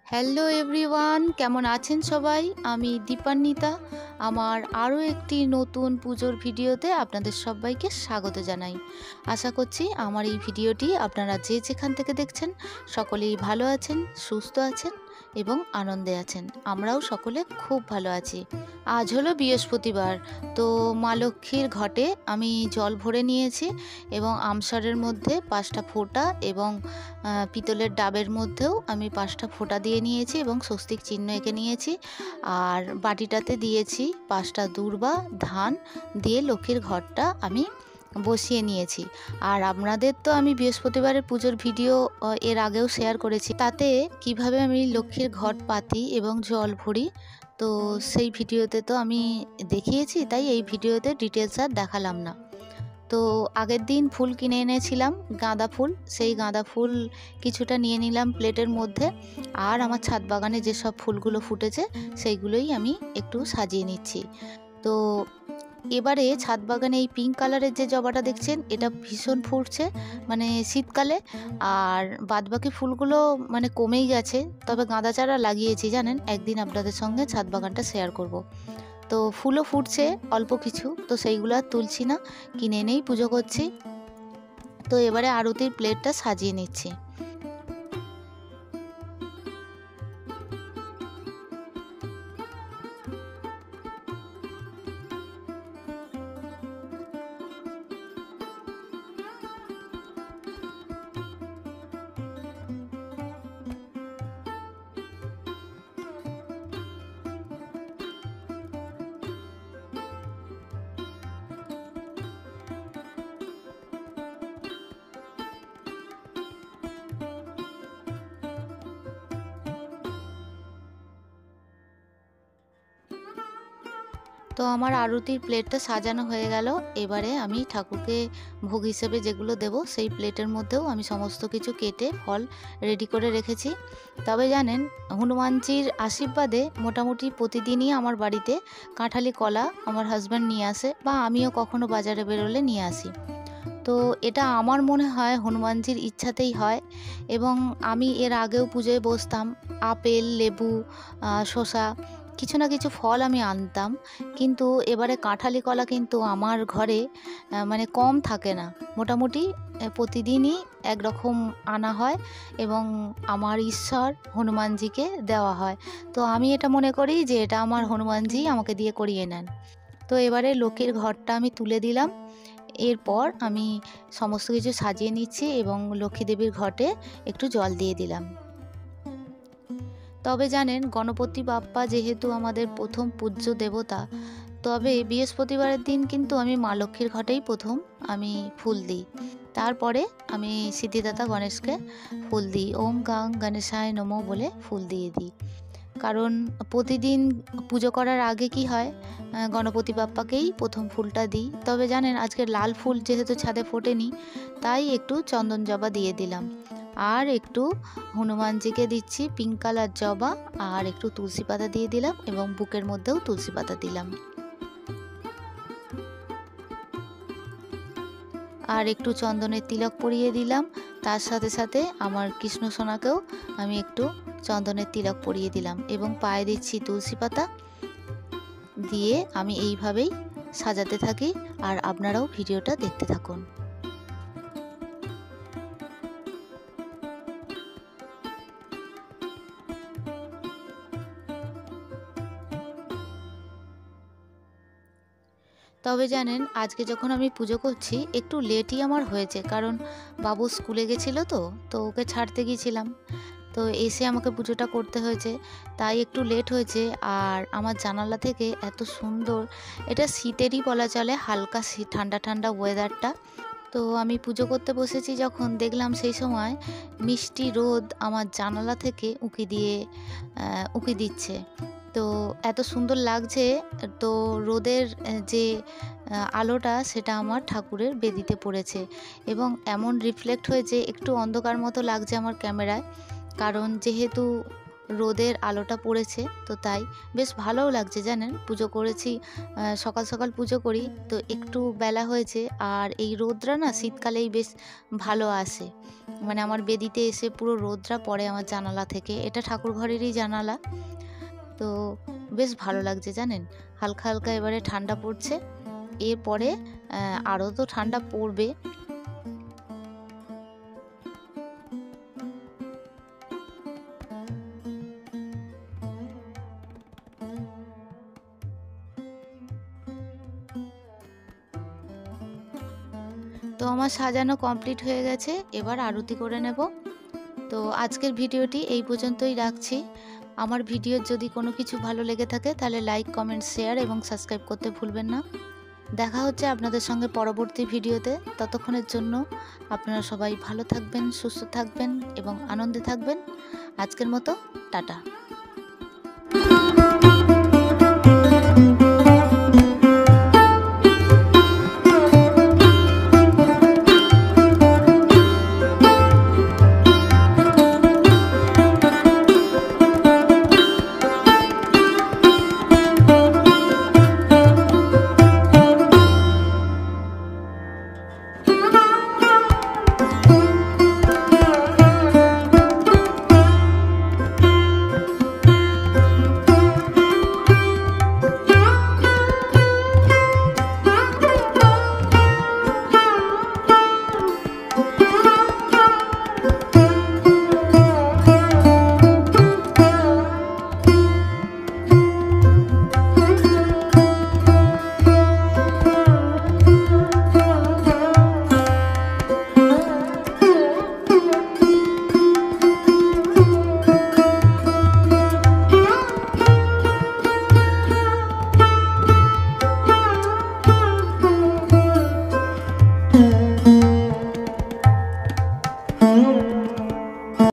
Hello everyone, কেমন আছেন সবাই? আমি দীপান্বিতা। আমার আরও একটি নতুন পুজোর ভিডিওতে আপনাদের সবাইকে স্বাগত জানাই। আশা করছি আমার এই ভিডিওটি আপনারা যে যেখান থেকে দেখছেন সকলেই ভালো আছেন, সুস্থ আছেন এবং আনন্দে আছেন। আমরাও সকলে খুব ভালো আছি। আজ হলো বৃহস্পতিবার, তো মা লক্ষ্মীর ঘটে আমি জল ভরে নিয়েছি এবং আমসরের মধ্যে 5টা ফোঁটা এবং পিতলের ডাবের মধ্যেও আমি 5টা ফোঁটা দিয়ে নিয়েছি এবং স্বস্তিক চিহ্ন এঁকে নিয়েছি। আর বাটিটাতে দিয়েছি 5টা দূর্বা ধান দিয়ে লক্ষ্মীর ঘরটা আমি বসিয়ে নিয়েছি। আর আপনাদের তো আমি বৃহস্পতিবারের পুজোর ভিডিও এর আগেও শেয়ার করেছি, তাতে কিভাবে আমি লক্ষ্মীর ঘট পাতি এবং জল ভরি, তো সেই ভিডিওতে তো আমি দেখিয়েছি, তাই এই ভিডিওতে ডিটেলস আর দেখালাম না। তো আগের দিন ফুল কিনে এনেছিলাম, গাঁদা ফুল, সেই গাঁদা ফুল কিছুটা নিয়ে নিলাম প্লেটের মধ্যে। আর আমার ছাদ বাগানে যেসব ফুলগুলো ফুটেছে সেইগুলোই আমি একটু সাজিয়ে নিচ্ছি। তো এবারে ছাদ বাগানে এই পিঙ্ক কালারের যে জবাটা দেখছেন, এটা ভীষণ ফুটছে মানে শীতকালে। আর বাদবাকি ফুলগুলো মানে কমেই গেছে, তবে গাঁদা চারা লাগিয়েছি জানেন, একদিন আপনাদের সঙ্গে ছাদ বাগানটা শেয়ার করব। তো ফুলও ফুটছে অল্প কিছু, তো সেইগুলো আর তুলছি না, কিনে এনেই পুজো করছি। তো এবারে আরতির প্লেটটা সাজিয়ে নিচ্ছি। তো আমার আরতির প্লেটটা সাজানো হয়ে গেল। এবারে আমি ঠাকুরকে ভোগ হিসেবে যেগুলো দেব সেই প্লেটের মধ্যেও আমি সমস্ত কিছু কেটে ফল রেডি করে রেখেছি। তবে জানেন, হনুমানজির আশীর্বাদে মোটামুটি প্রতিদিনই আমার বাড়িতে কাঁঠালি কলা আমার হাজব্যান্ড নিয়ে আসে, বা আমিও কখনো বাজারে বেরোলে নিয়ে আসি। তো এটা আমার মনে হয় হনুমানজির ইচ্ছাতেই হয়। এবং আমি এর আগেও পুজোয় বসতাম, আপেল, লেবু, শসা, কিছু না কিছু ফল আমি আনতাম, কিন্তু এবারে কাঁঠালি কলা কিন্তু আমার ঘরে মানে কম থাকে না, মোটামুটি প্রতিদিনই একরকম আনা হয় এবং আমার ঈশ্বর হনুমানজিকে দেওয়া হয়। তো আমি এটা মনে করি যে এটা আমার হনুমানজি আমাকে দিয়ে করিয়ে নেন। তো এবারে লক্ষ্মীর ঘরটা আমি তুলে দিলাম। এরপর আমি সমস্ত কিছু সাজিয়ে নিচ্ছি এবং লক্ষ্মী দেবীর ঘটে একটু জল দিয়ে দিলাম। তবে জানেন, গণপতি বাপ্পা যেহেতু আমাদের প্রথম পূজ্য দেবতা, তবে বৃহস্পতিবারের দিন কিন্তু আমি মা লক্ষ্মীর ঘটেই প্রথম আমি ফুল দিই। তারপরে আমি সিদ্ধিদাতা গণেশকে ফুল দিই, ওম গাং গণেশায় নমঃ বলে ফুল দিয়ে দিই। কারণ প্রতিদিন পুজো করার আগে কি হয়, গণপতি বাপ্পাকেই প্রথম ফুলটা দিই। তবে জানেন, আজকে লাল ফুল যেহেতু ছাদে ফোটেনি, তাই একটু চন্দন জবা দিয়ে দিলাম। আর একটু হনুমানজিকে দিচ্ছি পিঙ্ক কালার জবা, আর একটু তুলসী পাতা দিয়ে দিলাম এবং বুকের মধ্যেও তুলসী পাতা দিলাম। আর একটু চন্দনের তিলক পরিয়ে দিলাম। তার সাথে সাথে আমার কৃষ্ণ সোনাকেও আমি একটু চন্দনের তিলক পরিয়ে দিলাম এবং পায়ে দিচ্ছি তুলসী পাতা দিয়ে। আমি এইভাবেই সাজাতে থাকি, আর আপনারাও ভিডিওটা দেখতে থাকুন। তবে জানেন, আজকে যখন আমি পুজো করছি একটু লেটই আমার হয়েছে, কারণ বাবু স্কুলে গেছিলো, তো ওকে ছাড়তে গিয়েছিলাম, তো এসে আমাকে পুজোটা করতে হয়েছে, তাই একটু লেট হয়েছে। আর আমার জানালা থেকে এত সুন্দর, এটা শীতেরই বলা চলে, হালকা ঠান্ডা ঠান্ডা ওয়েদারটা। তো আমি পুজো করতে বসেছি যখন, দেখলাম সেই সময় মিষ্টি রোদ আমার জানালা থেকে উঁকি দিচ্ছে। তো এত সুন্দর লাগছে। তো রোদের যে আলোটা সেটা আমার ঠাকুরের বেদিতে পড়েছে এবং এমন রিফ্লেক্ট হয়েছে, একটু অন্ধকার মতো লাগছে আমার ক্যামেরায়, কারণ যেহেতু রোদের আলোটা পড়েছে, তো তাই বেশ ভালোও লাগছে জানেন। পুজো করেছি, সকাল সকাল পুজো করি তো একটু বেলা হয়েছে, আর এই রোদটা না শীতকালেই বেশ ভালো আসে। মানে আমার বেদিতে এসে পুরো রোদটা পড়ে আমার জানালা থেকে, এটা ঠাকুর ঘরেরই জানালা। তো বেশ ভালো লাগছে জানেন। হালকা হালকা এবারে ঠান্ডা পড়ছে, এরপরে আরও তো ঠান্ডা পড়বে। তো আমার সাজানো কমপ্লিট হয়ে গেছে, এবার আরতি করে নেব। তো আজকের ভিডিওটি এই পর্যন্তই রাখছি। আমার ভিডিওর যদি কোনো কিছু ভালো লেগে থাকে তাহলে লাইক, কমেন্ট, শেয়ার এবং সাবস্ক্রাইব করতে ভুলবেন না। দেখা হচ্ছে আপনাদের সঙ্গে পরবর্তী ভিডিওতে। ততক্ষণের জন্য আপনারা সবাই ভালো থাকবেন, সুস্থ থাকবেন এবং আনন্দে থাকবেন। আজকের মতো টাটা।